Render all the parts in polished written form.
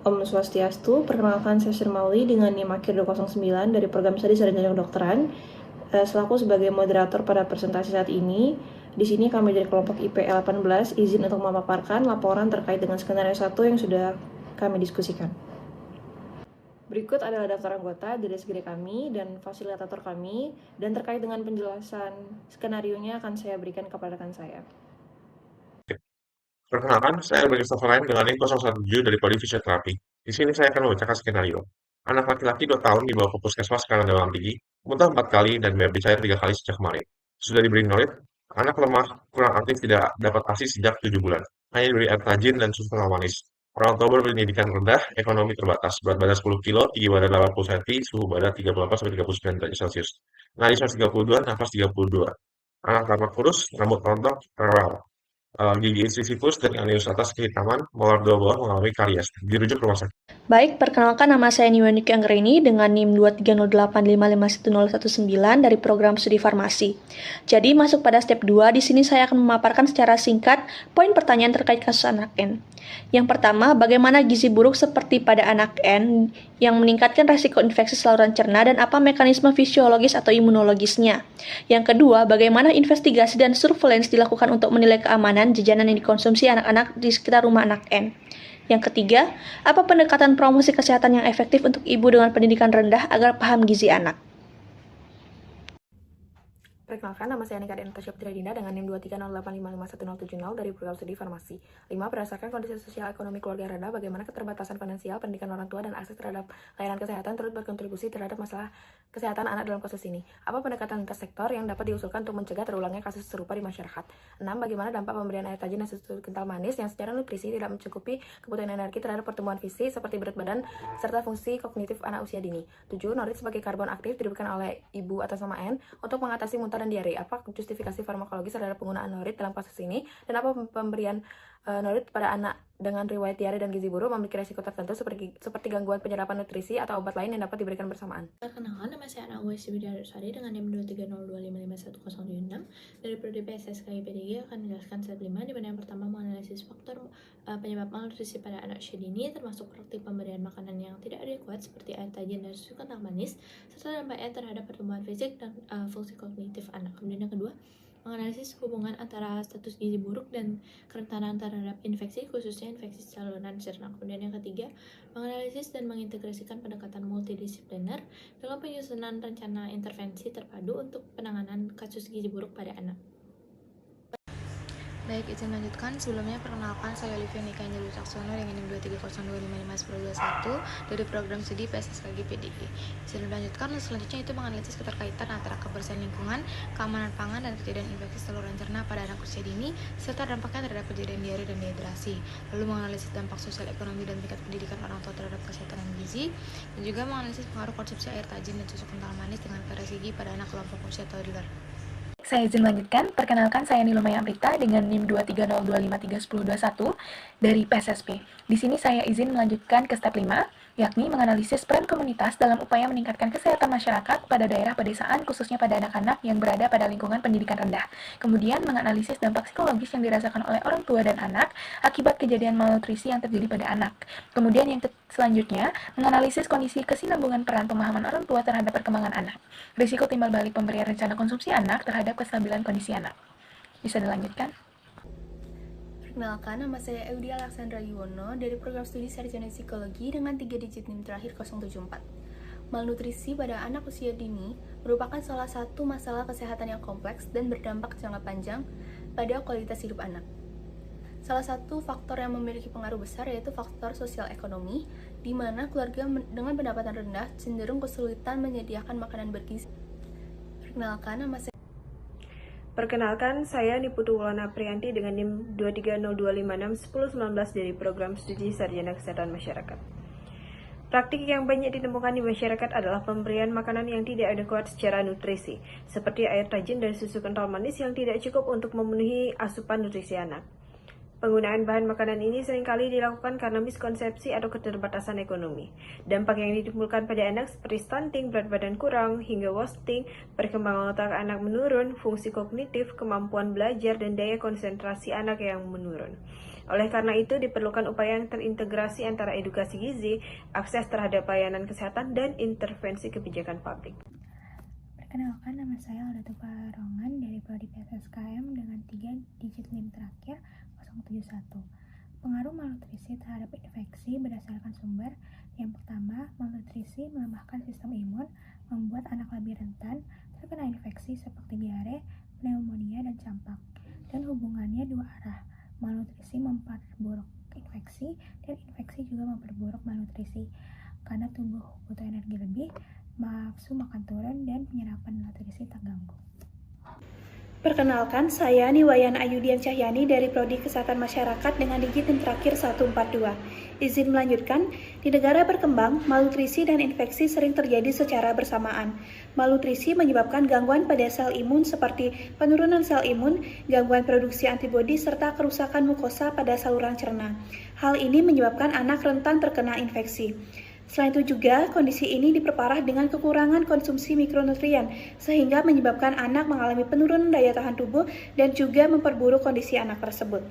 Om Swastiastu, perkenalkan saya Sirmauli dengan NIM akhir 209 dari program studi sarjana kedokteran. Selaku sebagai moderator pada presentasi saat ini, di sini kami dari kelompok IPL 18 izin untuk memaparkan laporan terkait dengan skenario 1 yang sudah kami diskusikan. Berikut adalah daftar anggota dari SGD kami dan fasilitator kami, dan terkait dengan penjelasan skenario-nya akan saya berikan kepada rekan saya. Perkenalkan, saya Albert Christopher Lain dengan NIM 017 dari Prodi Fisioterapi. Di sini saya akan membacakan skenario. Anak laki-laki 2 tahun dibawa ke puskesmas karena demam tinggi, muntah 4 kali, dan BAB cair 3 kali sejak kemarin. Sudah diberi norit, anak lemah, kurang aktif, tidak dapat ASI sejak 7 bulan. Hanya diberi air tajin dan susu kental manis. Orang tua berpendidikan rendah, ekonomi terbatas, berat badan 10 kilo, tinggi badan 80 cm, suhu badan 38-39 derajat Celcius. Nadi 132, nafas 32. Anak tampak kurus, rambut rontok, rewel. Gigi isi sifus dan alius atas kehitaman, molar dua bawah mengalami karies. Dirujuk ke rumah sakit. Baik, perkenalkan nama saya Niwanik Anggreni dengan NIM 230855119 dari program studi farmasi. Jadi masuk pada step 2, di sini saya akan memaparkan secara singkat poin pertanyaan terkait kasus anak N. Yang pertama, bagaimana gizi buruk seperti pada anak N yang meningkatkan resiko infeksi saluran cerna dan apa mekanisme fisiologis atau imunologisnya. Yang kedua, bagaimana investigasi dan surveillance dilakukan untuk menilai keamanan jajanan yang dikonsumsi anak-anak di sekitar rumah anak N. Yang ketiga, apa pendekatan promosi kesehatan yang efektif untuk ibu dengan pendidikan rendah agar paham gizi anak? Perkenalkan, nama saya Nika Natasha Putradinda dengan NIM 230855170 dari program studi farmasi. 5. Berdasarkan kondisi sosial ekonomi keluarga rendah, bagaimana keterbatasan finansial, pendidikan orang tua, dan akses terhadap layanan kesehatan turut berkontribusi terhadap masalah kesehatan anak dalam kasus ini. Apa pendekatan lintas sektor yang dapat diusulkan untuk mencegah terulangnya kasus serupa di masyarakat? 6. Bagaimana dampak pemberian air tajin dan susu kental manis yang secara nutrisi tidak mencukupi kebutuhan energi terhadap pertumbuhan fisik seperti berat badan serta fungsi kognitif anak usia dini? 7. Norit sebagai karbon aktif diberikan oleh ibu atas nama N untuk mengatasi muntah dan diare. Apa justifikasi farmakologis terhadap penggunaan norit dalam kasus ini, dan apa pemberian norit pada anak dengan riwayat diare dan gizi buruk memiliki risiko tertentu seperti gangguan penyerapan nutrisi atau obat lain yang dapat diberikan bersamaan. Perkenalkan, nama saya Ana Uwais Widyasari dengan NIM 230255110 dari Prodi PSS KIPDG akan menjelaskan step 5, di mana yang pertama menganalisis faktor penyebab malnutrisi pada anak usia dini, termasuk praktik pemberian makanan yang tidak adekuat seperti air tajin dan susu kental manis, serta dampaknya terhadap pertumbuhan fisik dan fungsi kognitif anak. Kemudian yang kedua, menganalisis hubungan antara status gizi buruk dan kerentanan terhadap infeksi, khususnya infeksi saluran cerna. Kemudian yang ketiga, menganalisis dan mengintegrasikan pendekatan multidisipliner dalam penyusunan rencana intervensi terpadu untuk penanganan kasus gizi buruk pada anak. Baik, izin lanjutkan. Sebelumnya perkenalkan, saya Olivia Nika Anjali Wicaksono dengan NIM 2302551 dari program studi PSSKG PDG. Izin lanjutkan, selanjutnya itu menganalisis keterkaitan antara kebersihan lingkungan, keamanan pangan, dan kejadian infeksi saluran cerna pada anak usia dini, serta dampaknya terhadap kejadian diare dan dehidrasi. Lalu menganalisis dampak sosial ekonomi dan tingkat pendidikan orang tua terhadap kesehatan dan gizi, dan juga menganalisis pengaruh konsumsi air tajin dan susu kental manis dengan karies gigi pada anak kelompok usia toddler. Saya izin lanjutkan, perkenalkan saya Nilumaya Amrita dengan NIM 2302531 dari PSSP. Di sini saya izin melanjutkan ke step 5, yakni menganalisis peran komunitas dalam upaya meningkatkan kesehatan masyarakat pada daerah pedesaan, khususnya pada anak-anak yang berada pada lingkungan pendidikan rendah. Kemudian menganalisis dampak psikologis yang dirasakan oleh orang tua dan anak akibat kejadian malnutrisi yang terjadi pada anak. Kemudian yang selanjutnya, menganalisis kondisi kesinambungan peran pemahaman orang tua terhadap perkembangan anak. Risiko timbal balik pemberian rencana konsumsi anak terhadap kestabilan kondisi anak. Bisa dilanjutkan? Perkenalkan, nama saya Eudia Alexandra Yuwono dari program studi sarjana psikologi dengan 3 digit NIM terakhir 074. Malnutrisi pada anak usia dini merupakan salah satu masalah kesehatan yang kompleks dan berdampak jangka panjang pada kualitas hidup anak. Salah satu faktor yang memiliki pengaruh besar yaitu faktor sosial ekonomi, di mana keluarga dengan pendapatan rendah cenderung kesulitan menyediakan makanan bergizi. Perkenalkan, saya Niputu Wulana Priyanti dengan NIM 230261019 dari program studi sarjana kesehatan masyarakat. Praktik yang banyak ditemukan di masyarakat adalah pemberian makanan yang tidak adekuat secara nutrisi, seperti air tajin dan susu kental manis yang tidak cukup untuk memenuhi asupan nutrisi anak. Penggunaan bahan makanan ini seringkali dilakukan karena miskonsepsi atau keterbatasan ekonomi. Dampak yang ditimbulkan pada anak seperti stunting, berat badan kurang, hingga wasting, perkembangan otak anak menurun, fungsi kognitif, kemampuan belajar, dan daya konsentrasi anak yang menurun. Oleh karena itu, diperlukan upaya yang terintegrasi antara edukasi gizi, akses terhadap layanan kesehatan, dan intervensi kebijakan publik. Perkenalkan, nama saya Alda Tuparongan dari Prodi PSSKM dengan 3 digit NIM terakhir 071. Pengaruh malnutrisi terhadap infeksi berdasarkan sumber. Yang pertama, malnutrisi melemahkan sistem imun, membuat anak lebih rentan terkena infeksi seperti diare, pneumonia, dan campak. Dan hubungannya dua arah. Malnutrisi memperburuk infeksi, dan infeksi juga memperburuk malnutrisi. Karena tubuh butuh energi lebih, nafsu makan turun, dan penyerapan nutrisi terganggu. Perkenalkan, saya Niwayan Ayudian Cahyani dari Prodi Kesehatan Masyarakat dengan digit NIM terakhir 142. Izin melanjutkan, di negara berkembang, malnutrisi dan infeksi sering terjadi secara bersamaan. Malnutrisi menyebabkan gangguan pada sel imun seperti penurunan sel imun, gangguan produksi antibodi, serta kerusakan mukosa pada saluran cerna. Hal ini menyebabkan anak rentan terkena infeksi. Selain itu juga, kondisi ini diperparah dengan kekurangan konsumsi mikronutrien, sehingga menyebabkan anak mengalami penurunan daya tahan tubuh dan juga memperburuk kondisi anak tersebut.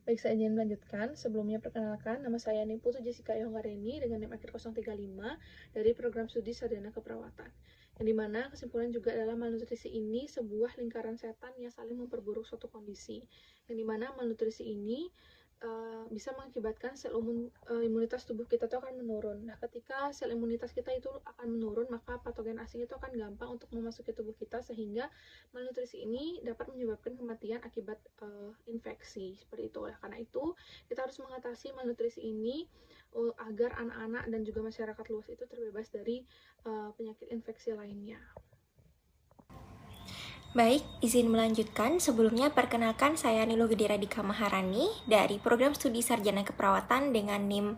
Baik, saya izin melanjutkan. Sebelumnya perkenalkan, nama saya Nimputu Jessica Yohanggareni dengan NIM akhir 035 dari program studi sarjana keperawatan. Yang dimana kesimpulan juga adalah malnutrisi ini sebuah lingkaran setan yang saling memperburuk suatu kondisi. Yang dimana malnutrisi ini bisa mengakibatkan sel imunitas tubuh kita itu akan menurun. Nah, ketika sel imunitas kita itu akan menurun, maka patogen asing itu akan gampang untuk memasuki tubuh kita, sehingga malnutrisi ini dapat menyebabkan kematian akibat infeksi seperti itu. Oleh karena itu, kita harus mengatasi malnutrisi ini agar anak-anak dan juga masyarakat luas itu terbebas dari penyakit infeksi lainnya. Baik, izin melanjutkan. Sebelumnya perkenalkan saya Nilo Gedira Dika Maharani dari program studi sarjana keperawatan dengan NIM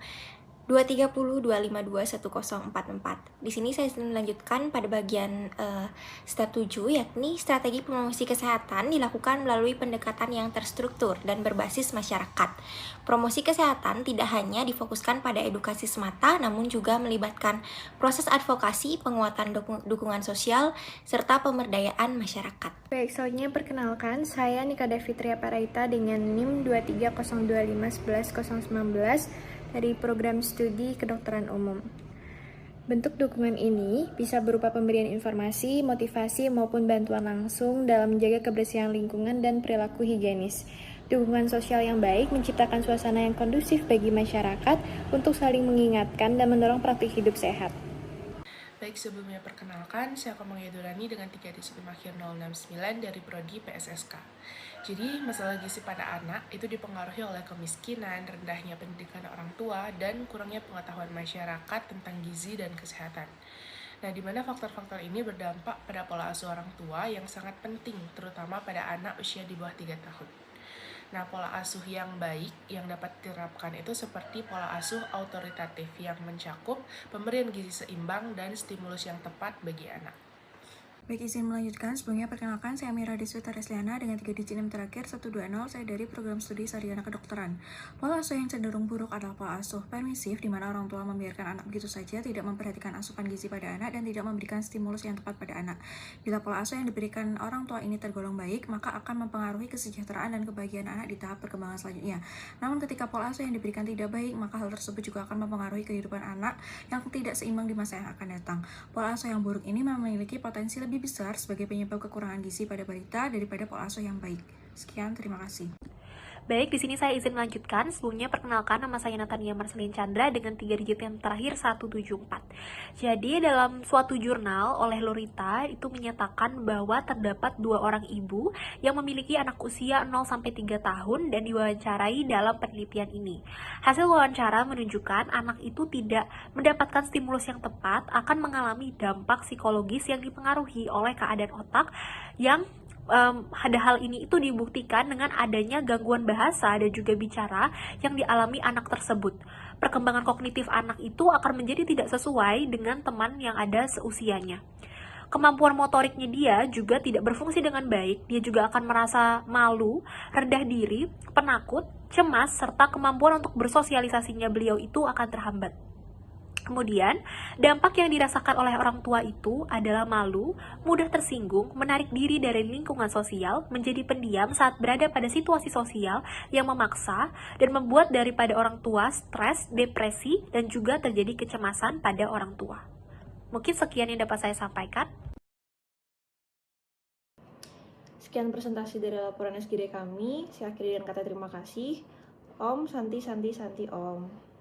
23025210444. Di sini saya sedang melanjutkan pada bagian step 7, yakni strategi promosi kesehatan dilakukan melalui pendekatan yang terstruktur dan berbasis masyarakat. Promosi kesehatan tidak hanya difokuskan pada edukasi semata, namun juga melibatkan proses advokasi, penguatan dukungan sosial, serta pemberdayaan masyarakat. Baik, selanjutnya perkenalkan, saya Nika Devitria Paraita dengan NIM 23025111019 dari program studi kedokteran umum. Bentuk dukungan ini bisa berupa pemberian informasi, motivasi, maupun bantuan langsung dalam menjaga kebersihan lingkungan dan perilaku higienis. Dukungan sosial yang baik menciptakan suasana yang kondusif bagi masyarakat untuk saling mengingatkan dan mendorong praktik hidup sehat. Baik, sebelumnya perkenalkan, saya akan mengedurani dengan 3 digit NIM akhir 069 dari Prodi PSSK. Jadi, masalah gizi pada anak itu dipengaruhi oleh kemiskinan, rendahnya pendidikan orang tua, dan kurangnya pengetahuan masyarakat tentang gizi dan kesehatan. Nah, di mana faktor-faktor ini berdampak pada pola asuh orang tua yang sangat penting, terutama pada anak usia di bawah 3 tahun. Nah, pola asuh yang baik yang dapat diterapkan itu seperti pola asuh autoritatif yang mencakup pemberian gizi seimbang dan stimulus yang tepat bagi anak. Baik, izin melanjutkan. Sebelumnya perkenalkan, saya Mira Deswita Resliana dengan 3 digit NIM terakhir 120. Saya dari program studi sarjana kedokteran. Pola asuh yang cenderung buruk adalah pola asuh permisif, di mana orang tua membiarkan anak begitu saja, tidak memperhatikan asupan gizi pada anak, dan tidak memberikan stimulus yang tepat pada anak. Bila pola asuh yang diberikan orang tua ini tergolong baik, maka akan mempengaruhi kesejahteraan dan kebahagiaan anak di tahap perkembangan selanjutnya. Namun ketika pola asuh yang diberikan tidak baik, maka hal tersebut juga akan mempengaruhi kehidupan anak yang tidak seimbang di masa yang akan datang. Pola asuh yang buruk ini memiliki potensi lebih besar sebagai penyebab kekurangan gizi pada balita daripada pola asuh yang baik. Sekian, terima kasih. Baik, di sini saya izin melanjutkan. Sebelumnya perkenalkan, nama saya Natania Marcelin Chandra dengan 3 digit yang terakhir 174. Jadi dalam suatu jurnal oleh Lorita itu menyatakan bahwa terdapat 2 orang ibu yang memiliki anak usia 0-3 tahun dan diwawancarai dalam penelitian ini. Hasil wawancara menunjukkan anak itu tidak mendapatkan stimulus yang tepat, akan mengalami dampak psikologis yang dipengaruhi oleh keadaan otak yang hal ini itu dibuktikan dengan adanya gangguan bahasa dan juga bicara yang dialami anak tersebut. Perkembangan kognitif anak itu akan menjadi tidak sesuai dengan teman yang ada seusianya. kemampuan motoriknya dia juga tidak berfungsi dengan baik. Dia juga akan merasa malu, rendah diri, penakut, cemas, serta kemampuan untuk bersosialisasinya beliau itu akan terhambat. Kemudian, dampak yang dirasakan oleh orang tua itu adalah malu, mudah tersinggung, menarik diri dari lingkungan sosial, menjadi pendiam saat berada pada situasi sosial yang memaksa, dan membuat daripada orang tua stres, depresi, dan juga terjadi kecemasan pada orang tua. Mungkin sekian yang dapat saya sampaikan. Sekian presentasi dari laporan SGD kami. Saya akhiri dengan kata terima kasih. Om, Santi, Santi, Santi, Om.